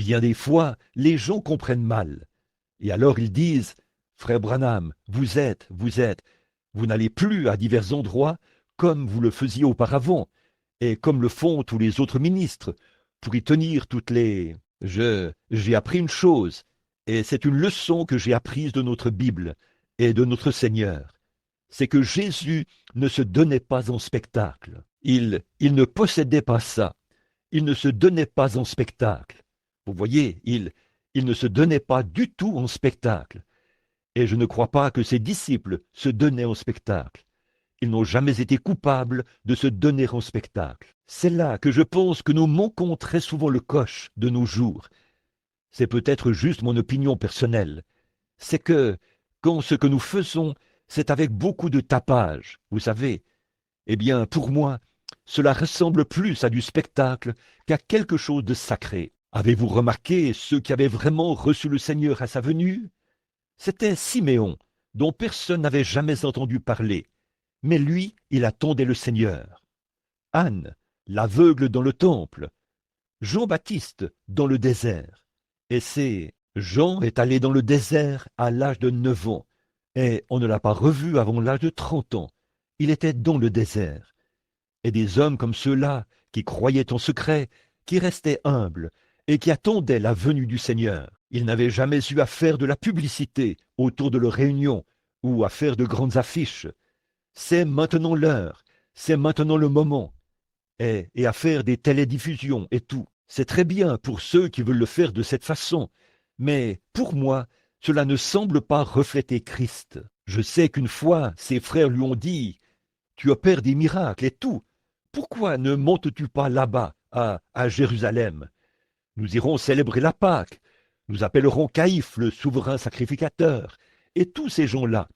Bien des fois, les gens comprennent mal. Et alors ils disent, Frère Branham, vous n'allez plus à divers endroits comme vous le faisiez auparavant, et comme le font tous les autres ministres, pour y tenir toutes les... J'ai appris une chose, et c'est une leçon que j'ai apprise de notre Bible et de notre Seigneur. C'est que Jésus ne se donnait pas en spectacle. Il ne possédait pas ça. Il ne se donnait pas en spectacle. Vous voyez, il ne se donnait pas du tout en spectacle. Et je ne crois pas que ses disciples se donnaient en spectacle. Ils n'ont jamais été coupables de se donner en spectacle. C'est là que je pense que nous manquons très souvent le coche de nos jours. C'est peut-être juste mon opinion personnelle. C'est que, quand ce que nous faisons, c'est avec beaucoup de tapage, vous savez, eh bien, pour moi, cela ressemble plus à du spectacle qu'à quelque chose de sacré. Avez-vous remarqué ceux qui avaient vraiment reçu le Seigneur à sa venue? C'était Siméon, dont personne n'avait jamais entendu parler. Mais lui, il attendait le Seigneur. Anne, l'aveugle dans le temple. Jean-Baptiste, dans le désert. Et c'est Jean est allé dans le désert à l'âge de 9 ans, et on ne l'a pas revu avant l'âge de 30 ans. Il était dans le désert. Et des hommes comme ceux-là, qui croyaient en secret, qui restaient humbles, et qui attendaient la venue du Seigneur. Ils n'avaient jamais eu à faire de la publicité autour de leur réunion, ou à faire de grandes affiches. C'est maintenant l'heure, c'est maintenant le moment, et à faire des télédiffusions et tout. C'est très bien pour ceux qui veulent le faire de cette façon, mais pour moi, cela ne semble pas refléter Christ. Je sais qu'une fois, ses frères lui ont dit, « Tu opères des miracles et tout. Pourquoi ne montes-tu pas là-bas, à Jérusalem? Nous irons célébrer la Pâque. Nous appellerons Caïphe, le souverain sacrificateur, et tous ces gens-là,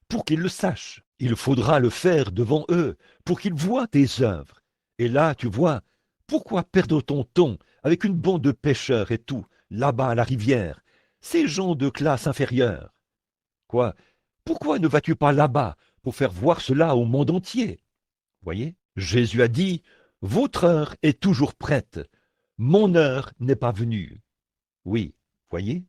pour qu'ils le sachent. Il faudra le faire devant eux, pour qu'ils voient tes œuvres. Et là, tu vois, pourquoi perdre ton temps avec une bande de pêcheurs et tout, là-bas à la rivière, ces gens de classe inférieure? Quoi? Pourquoi ne vas-tu pas là-bas pour faire voir cela au monde entier? Voyez? Jésus a dit, « Votre heure est toujours prête. Mon heure n'est pas venue. » Oui, voyez?